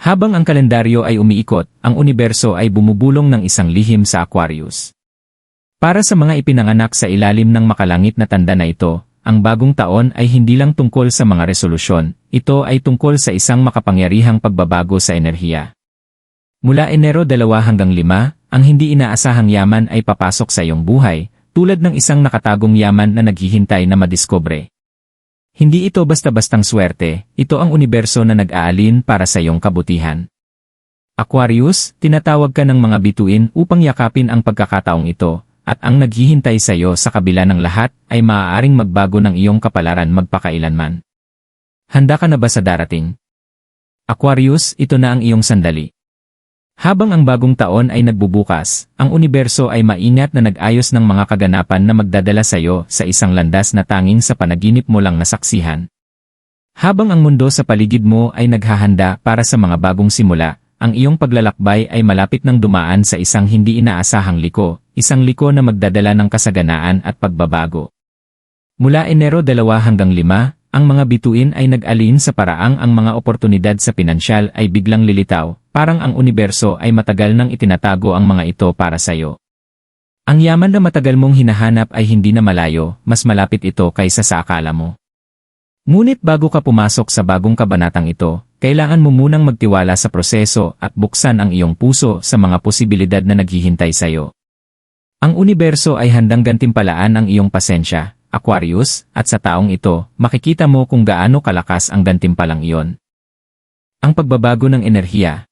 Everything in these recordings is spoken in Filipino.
Habang ang kalendaryo ay umiikot, ang universo ay bumubulong ng isang lihim sa Aquarius. Para sa mga ipinanganak sa ilalim ng makalangit na tanda na ito, ang bagong taon ay hindi lang tungkol sa mga resolusyon, ito ay tungkol sa isang makapangyarihang pagbabago sa enerhiya. Mula Enero 2 hanggang 5, ang hindi inaasahang yaman ay papasok sa iyong buhay, tulad ng isang nakatagong yaman na naghihintay na madiskobre. Hindi ito basta-bastang swerte, ito ang universo na nag-aalin para sa iyong kabutihan. Aquarius, tinatawag ka ng mga bituin upang yakapin ang pagkakataong ito, at ang naghihintay sa iyo sa kabila ng lahat ay maaaring magbago ng iyong kapalaran magpakailanman. Handa ka na ba sa darating? Aquarius, ito na ang iyong sandali. Habang ang bagong taon ay nagbubukas, ang universo ay maingat na nag-ayos ng mga kaganapan na magdadala sa iyo sa isang landas na tanging sa panaginip mo lang nasaksihan. Habang ang mundo sa paligid mo ay naghahanda para sa mga bagong simula, ang iyong paglalakbay ay malapit ng dumaan sa isang hindi inaasahang liko, isang liko na magdadala ng kasaganaan at pagbabago. Mula Enero 2 hanggang 5, ang mga bituin ay nag-alin sa paraang ang mga oportunidad sa pinansyal ay biglang lilitaw, parang ang universo ay matagal nang itinatago ang mga ito para sa iyo. Ang yaman na matagal mong hinahanap ay hindi na malayo, mas malapit ito kaysa sa akala mo. Ngunit bago ka pumasok sa bagong kabanatang ito, kailangan mo munang magtiwala sa proseso at buksan ang iyong puso sa mga posibilidad na naghihintay sa iyo. Ang universo ay handang gantimpalaan ang iyong pasensya, Aquarius, at sa taong ito, makikita mo kung gaano kalakas ang gantimpalang iyon. Ang pagbabago ng enerhiya.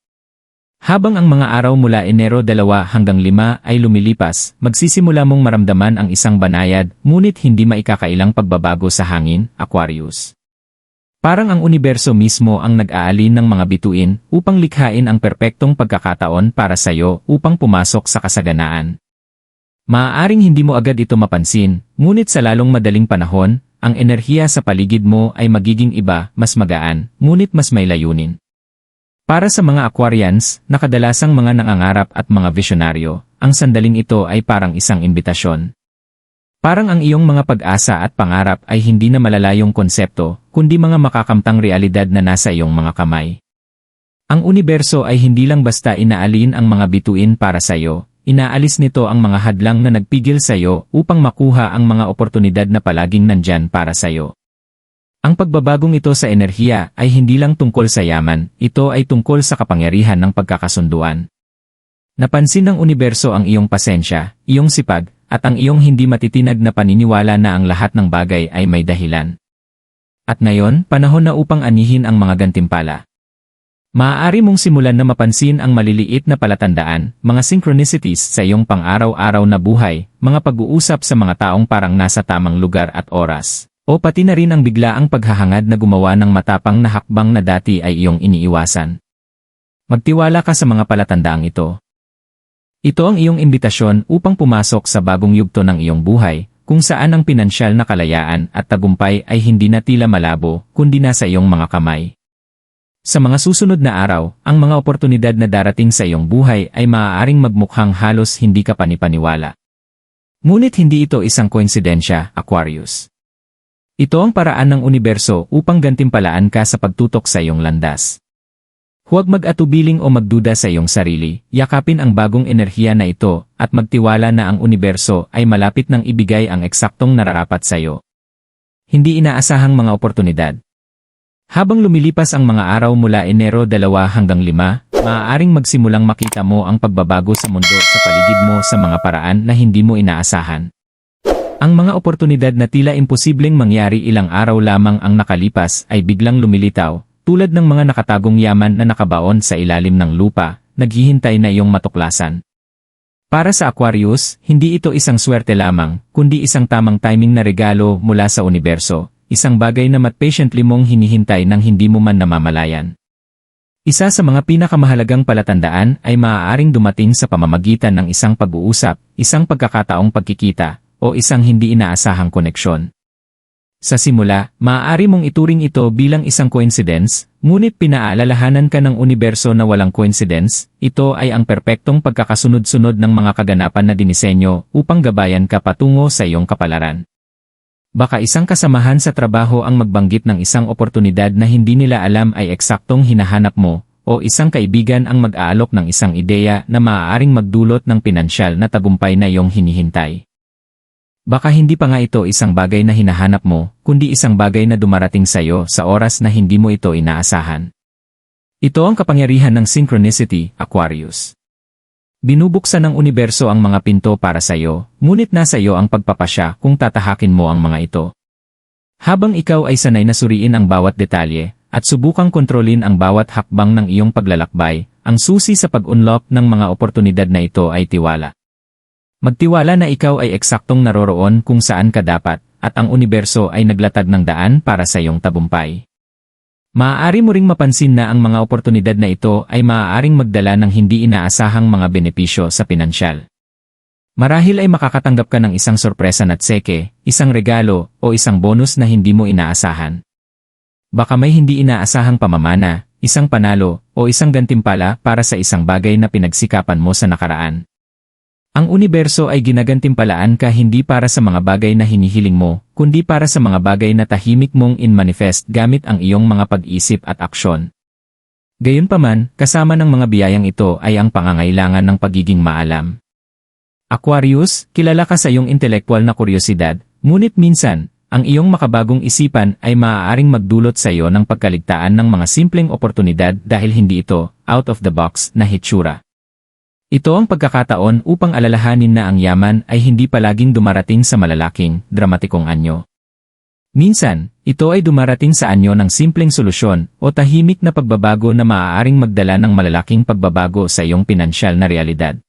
Habang ang mga araw mula Enero 2 hanggang 5 ay lumilipas, magsisimula mong maramdaman ang isang banayad, ngunit hindi maikakailang pagbabago sa hangin, Aquarius. Parang ang universo mismo ang nag-aalin ng mga bituin upang likhain ang perpektong pagkakataon para sa iyo upang pumasok sa kasaganaan. Maaaring hindi mo agad ito mapansin, ngunit sa lalong madaling panahon, ang enerhiya sa paligid mo ay magiging iba, mas magaan, ngunit mas may layunin. Para sa mga Aquarians, na kadalasang mga nangangarap at mga visyonaryo, ang sandaling ito ay parang isang imbitasyon. Parang ang iyong mga pag-asa at pangarap ay hindi na malalayong konsepto, kundi mga makakamtang realidad na nasa iyong mga kamay. Ang universo ay hindi lang basta inaalin ang mga bituin para sa iyo, inaalis nito ang mga hadlang na nagpigil sa iyo upang makuha ang mga oportunidad na palaging nandyan para sa iyo. Ang pagbabagong ito sa enerhiya ay hindi lang tungkol sa yaman, ito ay tungkol sa kapangyarihan ng pagkakasunduan. Napansin ng universo ang iyong pasensya, iyong sipag, at ang iyong hindi matitinag na paniniwala na ang lahat ng bagay ay may dahilan. At ngayon, panahon na upang anihin ang mga gantimpala. Maaari mong simulan na mapansin ang maliliit na palatandaan, mga synchronicities sa iyong pang-araw-araw na buhay, mga pag-uusap sa mga taong parang nasa tamang lugar at oras, o pati na rin ang biglaang paghahangad na gumawa ng matapang na hakbang na dati ay iyong iniiwasan. Magtiwala ka sa mga palatandaang ito. Ito ang iyong imbitasyon upang pumasok sa bagong yugto ng iyong buhay, kung saan ang pinansyal na kalayaan at tagumpay ay hindi na tila malabo, kundi nasa iyong mga kamay. Sa mga susunod na araw, ang mga oportunidad na darating sa iyong buhay ay maaaring magmukhang halos hindi ka panipaniwala. Ngunit hindi ito isang koinsidensya, Aquarius. Ito ang paraan ng universo upang gantimpalaan ka sa pagtutok sa iyong landas. Huwag mag-atubiling o magduda sa iyong sarili, yakapin ang bagong enerhiya na ito, at magtiwala na ang universo ay malapit nang ibigay ang eksaktong nararapat sa iyo. Hindi inaasahang mga oportunidad. Habang lumilipas ang mga araw mula Enero 2 hanggang 5, maaaring magsimulang makita mo ang pagbabago sa mundo sa paligid mo sa mga paraan na hindi mo inaasahan. Ang mga oportunidad na tila imposibleng mangyari ilang araw lamang ang nakalipas ay biglang lumilitaw, tulad ng mga nakatagong yaman na nakabaon sa ilalim ng lupa, naghihintay na iyong matuklasan. Para sa Aquarius, hindi ito isang swerte lamang, kundi isang tamang timing na regalo mula sa universo. Isang bagay na patiently mong hinihintay nang hindi mo man namamalayan. Isa sa mga pinakamahalagang palatandaan ay maaaring dumating sa pamamagitan ng isang pag-uusap, isang pagkakataong pagkikita, o isang hindi inaasahang koneksyon. Sa simula, maaari mong ituring ito bilang isang coincidence, ngunit pinaalalahanan ka ng universo na walang coincidence, ito ay ang perpektong pagkakasunod-sunod ng mga kaganapan na dinisenyo upang gabayan ka patungo sa iyong kapalaran. Baka isang kasamahan sa trabaho ang magbanggit ng isang oportunidad na hindi nila alam ay eksaktong hinahanap mo, o isang kaibigan ang mag-aalok ng isang ideya na maaaring magdulot ng pinansyal na tagumpay na iyong hinihintay. Baka hindi pa nga ito isang bagay na hinahanap mo, kundi isang bagay na dumarating sa iyo sa oras na hindi mo ito inaasahan. Ito ang kapangyarihan ng synchronicity, Aquarius. Binubuksan ng universo ang mga pinto para sa iyo, ngunit nasa iyo ang pagpapasya kung tatahakin mo ang mga ito. Habang ikaw ay sanay na suriin ang bawat detalye, at subukang kontrolin ang bawat hakbang ng iyong paglalakbay, ang susi sa pag-unlock ng mga oportunidad na ito ay tiwala. Magtiwala na ikaw ay eksaktong naroroon kung saan ka dapat, at ang universo ay naglatag ng daan para sa iyong tagumpay. Maaari mo ring mapansin na ang mga oportunidad na ito ay maaaring magdala ng hindi inaasahang mga benepisyo sa pinansyal. Marahil ay makakatanggap ka ng isang sorpresa na tseke, isang regalo, o isang bonus na hindi mo inaasahan. Baka may hindi inaasahang pamamana, isang panalo, o isang gantimpala para sa isang bagay na pinagsikapan mo sa nakaraan. Ang universo ay ginagantimpalaan ka hindi para sa mga bagay na hinihiling mo, kundi para sa mga bagay na tahimik mong in-manifest gamit ang iyong mga pag-isip at aksyon. Gayunpaman, kasama ng mga biyayang ito ay ang pangangailangan ng pagiging maalam. Aquarius, kilala ka sa iyong intelektual na kuryosidad, ngunit minsan, ang iyong makabagong isipan ay maaaring magdulot sa iyo ng pagkaligtaan ng mga simpleng oportunidad dahil hindi ito, out of the box, na hitsura. Ito ang pagkakataon upang alalahanin na ang yaman ay hindi palaging dumarating sa malalaking, dramatikong anyo. Minsan, ito ay dumarating sa anyo ng simpleng solusyon o tahimik na pagbabago na maaaring magdala ng malalaking pagbabago sa iyong pinansyal na realidad.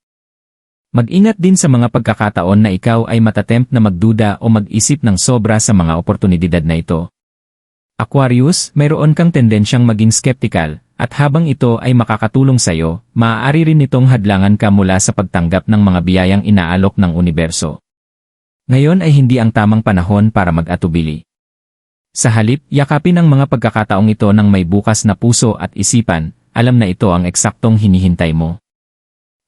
Mag-ingat din sa mga pagkakataon na ikaw ay matatempt na magduda o mag-isip ng sobra sa mga oportunidad na ito. Aquarius, mayroon kang tendensyang maging skeptical, at habang ito ay makakatulong sa iyo, maaari rin itong hadlangan ka mula sa pagtanggap ng mga biyayang inaalok ng universo. Ngayon ay hindi ang tamang panahon para mag-atubili. Sa halip, yakapin ang mga pagkakataong ito ng may bukas na puso at isipan, alam na ito ang eksaktong hinihintay mo.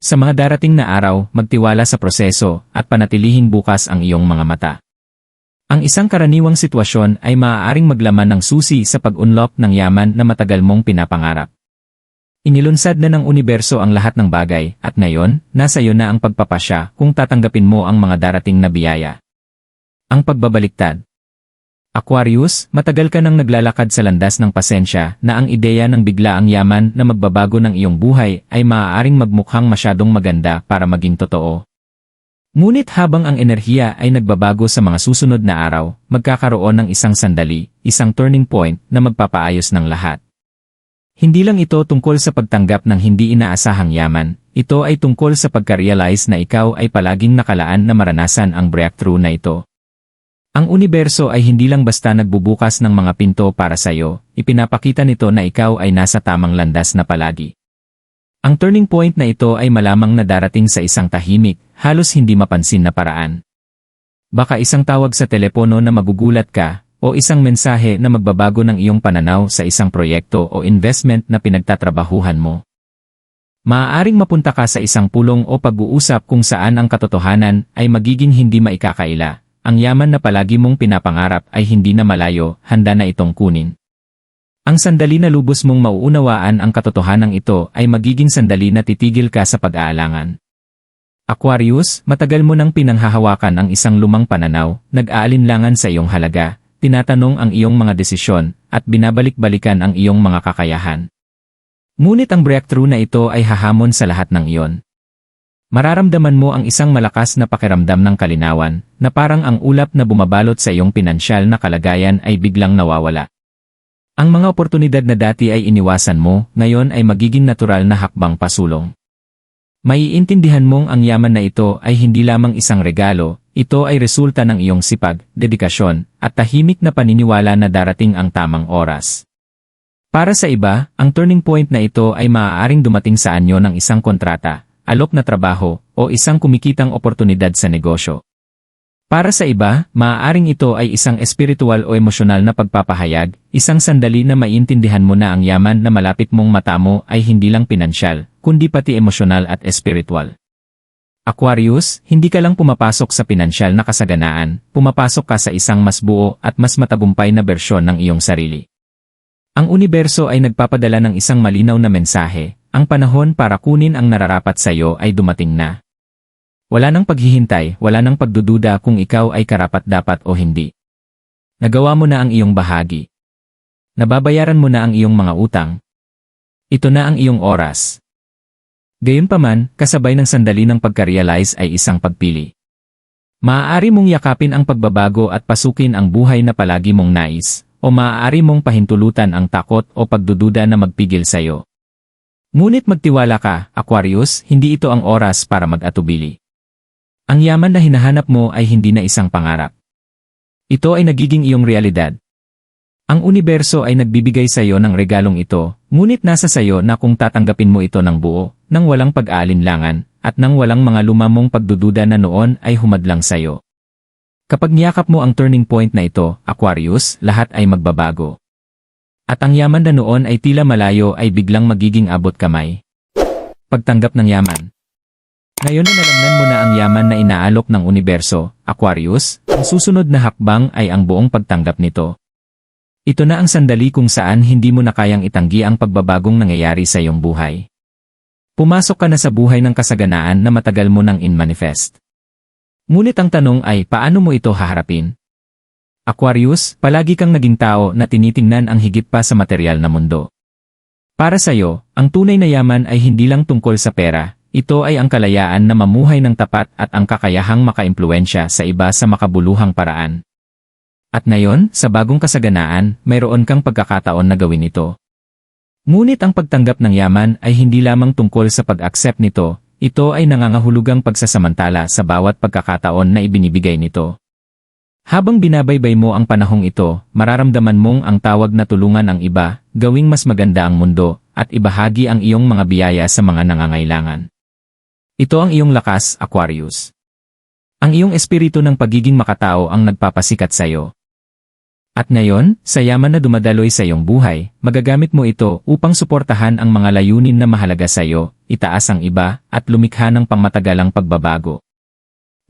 Sa mga darating na araw, magtiwala sa proseso at panatilihing bukas ang iyong mga mata. Ang isang karaniwang sitwasyon ay maaaring maglaman ng susi sa pag-unlock ng yaman na matagal mong pinapangarap. Inilunsad na ng universo ang lahat ng bagay at ngayon, nasa iyo na ang pagpapasya kung tatanggapin mo ang mga darating na biyaya. Ang pagbabaliktad. Aquarius, matagal ka nang naglalakad sa landas ng pasensya na ang ideya ng bigla ang yaman na magbabago ng iyong buhay ay maaaring magmukhang masyadong maganda para maging totoo. Ngunit habang ang enerhiya ay nagbabago sa mga susunod na araw, magkakaroon ng isang sandali, isang turning point na magpapaayos ng lahat. Hindi lang ito tungkol sa pagtanggap ng hindi inaasahang yaman, ito ay tungkol sa pagka-realize na ikaw ay palaging nakalaan na maranasan ang breakthrough na ito. Ang universo ay hindi lang basta nagbubukas ng mga pinto para sa iyo, ipinapakita nito na ikaw ay nasa tamang landas na palagi. Ang turning point na ito ay malamang na darating sa isang tahimik, halos hindi mapansin na paraan. Baka isang tawag sa telepono na magugulat ka, o isang mensahe na magbabago ng iyong pananaw sa isang proyekto o investment na pinagtatrabahuhan mo. Maaaring mapunta ka sa isang pulong o pag-uusap kung saan ang katotohanan ay magiging hindi maikakaila. Ang yaman na palagi mong pinapangarap ay hindi na malayo, handa na itong kunin. Ang sandali na lubos mong mauunawaan ang katotohanang ito ay magiging sandali na titigil ka sa pag-aalangan. Aquarius, matagal mo nang pinanghahawakan ang isang lumang pananaw, nag-aalinlangan sa iyong halaga, tinatanong ang iyong mga desisyon, at binabalik-balikan ang iyong mga kakayahan. Ngunit ang breakthrough na ito ay hahamon sa lahat ng iyon. Mararamdaman mo ang isang malakas na pakiramdam ng kalinawan, na parang ang ulap na bumabalot sa iyong pinansyal na kalagayan ay biglang nawawala. Ang mga oportunidad na dati ay iniwasan mo, ngayon ay magiging natural na hakbang pasulong. Maiintindihan mong ang yaman na ito ay hindi lamang isang regalo, ito ay resulta ng iyong sipag, dedikasyon, at tahimik na paniniwala na darating ang tamang oras. Para sa iba, ang turning point na ito ay maaaring dumating sa anyo ng isang kontrata, alok na trabaho, o isang kumikitang oportunidad sa negosyo. Para sa iba, maaaring ito ay isang espiritual o emosyonal na pagpapahayag, isang sandali na maiintindihan mo na ang yaman na malapit mong matamo ay hindi lang pinansyal, kundi pati emosyonal at espiritual. Aquarius, hindi ka lang pumapasok sa pinansyal na kasaganaan, pumapasok ka sa isang mas buo at mas matagumpay na bersyon ng iyong sarili. Ang universo ay nagpapadala ng isang malinaw na mensahe, ang panahon para kunin ang nararapat sa iyo ay dumating na. Wala nang paghihintay, wala nang pagdududa kung ikaw ay karapat-dapat o hindi. Nagawa mo na ang iyong bahagi. Nababayaran mo na ang iyong mga utang. Ito na ang iyong oras. Gayunpaman, kasabay ng sandali ng pagka-realize ay isang pagpili. Maaari mong yakapin ang pagbabago at pasukin ang buhay na palagi mong nais, o maaari mong pahintulutan ang takot o pagdududa na magpigil sa iyo. Ngunit magtiwala ka, Aquarius, hindi ito ang oras para mag-atubili. Ang yaman na hinahanap mo ay hindi na isang pangarap. Ito ay nagiging iyong realidad. Ang universo ay nagbibigay sa iyo ng regalong ito, ngunit nasa sa iyo na kung tatanggapin mo ito ng buo, nang walang pag-aalinlangan, at nang walang mga lumamong pagdududa na noon ay humadlang sa iyo. Kapag niyakap mo ang turning point na ito, Aquarius, lahat ay magbabago. At ang yaman na noon ay tila malayo ay biglang magiging abot kamay. Pagtanggap ng yaman. Ngayon na nalamnan mo na ang yaman na inaalok ng universo, Aquarius, ang susunod na hakbang ay ang buong pagtanggap nito. Ito na ang sandali kung saan hindi mo na kayang itanggi ang pagbabagong nangyayari sa iyong buhay. Pumasok ka na sa buhay ng kasaganaan na matagal mo nang in-manifest. Ngunit ang tanong ay paano mo ito haharapin? Aquarius, palagi kang naging tao na tinitingnan ang higit pa sa material na mundo. Para sa iyo, ang tunay na yaman ay hindi lang tungkol sa pera, ito ay ang kalayaan na mamuhay ng tapat at ang kakayahang makaimpluwensya sa iba sa makabuluhang paraan. At ngayon, sa bagong kasaganaan, mayroon kang pagkakataon na gawin ito. Ngunit ang pagtanggap ng yaman ay hindi lamang tungkol sa pag-accept nito, ito ay nangangahulugang pagsasamantala sa bawat pagkakataon na ibinibigay nito. Habang binabaybay mo ang panahong ito, mararamdaman mong ang tawag na tulungan ang iba, gawing mas maganda ang mundo, at ibahagi ang iyong mga biyaya sa mga nangangailangan. Ito ang iyong lakas, Aquarius. Ang iyong espiritu ng pagiging makatao ang nagpapasikat sa iyo. At ngayon, sa yaman na dumadaloy sa iyong buhay, magagamit mo ito upang suportahan ang mga layunin na mahalaga sa iyo, itaas ang iba, at lumikha ng pangmatagalang pagbabago.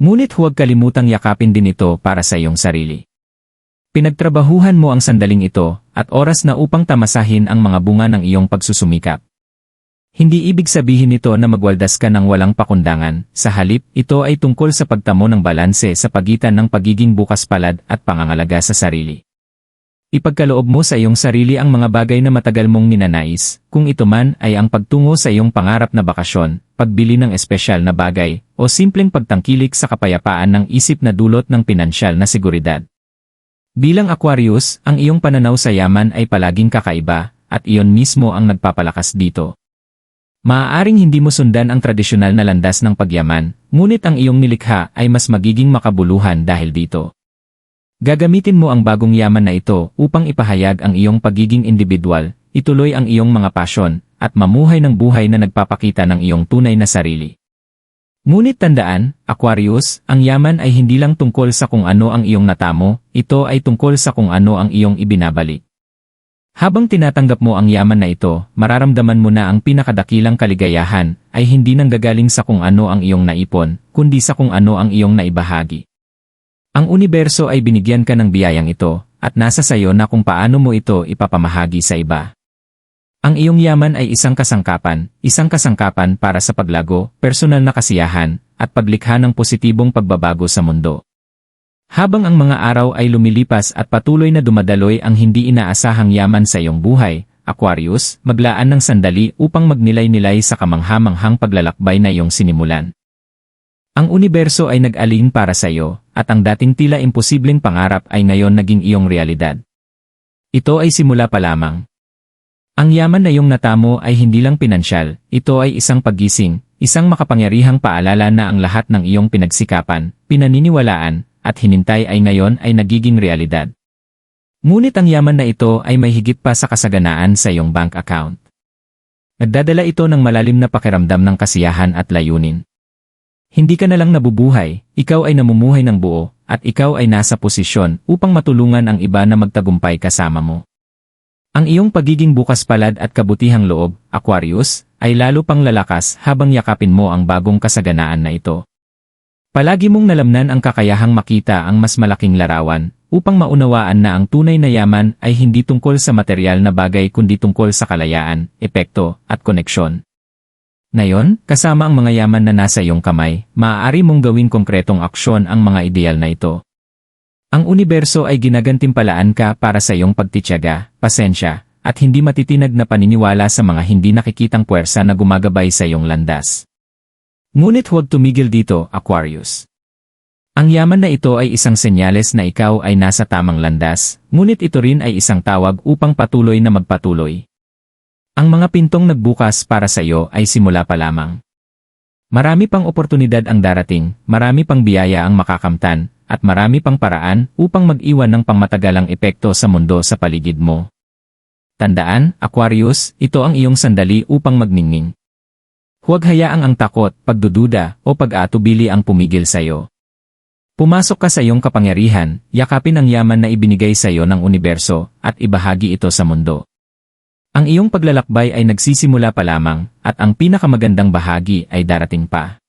Ngunit huwag kalimutang yakapin din ito para sa iyong sarili. Pinagtrabahuhan mo ang sandaling ito, at oras na upang tamasahin ang mga bunga ng iyong pagsusumikap. Hindi ibig sabihin nito na magwaldas ka ng walang pakundangan, sa halip, ito ay tungkol sa pagtamo ng balanse sa pagitan ng pagiging bukas palad at pangangalaga sa sarili. Ipagkaloob mo sa iyong sarili ang mga bagay na matagal mong ninanais, kung ito man ay ang pagtungo sa iyong pangarap na bakasyon, pagbili ng espesyal na bagay, o simpleng pagtangkilik sa kapayapaan ng isip na dulot ng pinansyal na seguridad. Bilang Aquarius, ang iyong pananaw sa yaman ay palaging kakaiba, at iyon mismo ang nagpapalakas dito. Maaaring hindi mo sundan ang tradisyonal na landas ng pagyaman, ngunit ang iyong nilikha ay mas magiging makabuluhan dahil dito. Gagamitin mo ang bagong yaman na ito upang ipahayag ang iyong pagiging individual, ituloy ang iyong mga pasyon, at mamuhay ng buhay na nagpapakita ng iyong tunay na sarili. Ngunit tandaan, Aquarius, ang yaman ay hindi lang tungkol sa kung ano ang iyong natamo, ito ay tungkol sa kung ano ang iyong ibinabalik. Habang tinatanggap mo ang yaman na ito, mararamdaman mo na ang pinakadakilang kaligayahan ay hindi nanggagaling sa kung ano ang iyong naipon, kundi sa kung ano ang iyong naibahagi. Ang universo ay binigyan ka ng biyayang ito, at nasa sayo na kung paano mo ito ipapamahagi sa iba. Ang iyong yaman ay isang kasangkapan para sa paglago, personal na kasiyahan, at paglikha ng positibong pagbabago sa mundo. Habang ang mga araw ay lumilipas at patuloy na dumadaloy ang hindi inaasahang yaman sa iyong buhay, Aquarius, maglaan ng sandali upang magnilay-nilay sa kamangha-manghang paglalakbay na iyong sinimulan. Ang universo ay nag-alin para sa iyo, at ang dating tila imposibleng pangarap ay ngayon naging iyong realidad. Ito ay simula pa lamang. Ang yaman na iyong natamo ay hindi lang pinansyal, ito ay isang paggising, isang makapangyarihang paalala na ang lahat ng iyong pinagsikapan, pinaniniwalaan, at hinintay ay ngayon ay nagiging realidad. Ngunit ang yaman na ito ay may higit pa sa kasaganaan sa iyong bank account. Nagdadala ito ng malalim na pakiramdam ng kasiyahan at layunin. Hindi ka na lang nabubuhay, ikaw ay namumuhay ng buo, at ikaw ay nasa posisyon upang matulungan ang iba na magtagumpay kasama mo. Ang iyong pagiging bukas palad at kabutihang loob, Aquarius, ay lalo pang lalakas habang yakapin mo ang bagong kasaganaan na ito. Palagi mong nalamnan ang kakayahang makita ang mas malaking larawan, upang maunawaan na ang tunay na yaman ay hindi tungkol sa materyal na bagay kundi tungkol sa kalayaan, epekto, at koneksyon. Ngayon, kasama ang mga yaman na nasa iyong kamay, maaari mong gawing konkretong aksyon ang mga ideal na ito. Ang universo ay ginagantimpalaan ka para sa iyong pagtitiyaga, pasensya, at hindi matitinag na paniniwala sa mga hindi nakikitang puwersa na gumagabay sa iyong landas. Ngunit huwag tumigil dito, Aquarius. Ang yaman na ito ay isang senyales na ikaw ay nasa tamang landas, ngunit ito rin ay isang tawag upang patuloy na magpatuloy. Ang mga pintong nagbukas para sa iyo ay simula pa lamang. Marami pang oportunidad ang darating, marami pang biyaya ang makakamtan, at marami pang paraan upang mag-iwan ng pangmatagalang epekto sa mundo sa paligid mo. Tandaan, Aquarius, ito ang iyong sandali upang magningning. Huwag hayaang ang takot, pagdududa, o pag-aatubili ang pumigil sa iyo. Pumasok ka sa iyong kapangyarihan, yakapin ang yaman na ibinigay sa iyo ng universo, at ibahagi ito sa mundo. Ang iyong paglalakbay ay nagsisimula pa lamang, at ang pinakamagandang bahagi ay darating pa.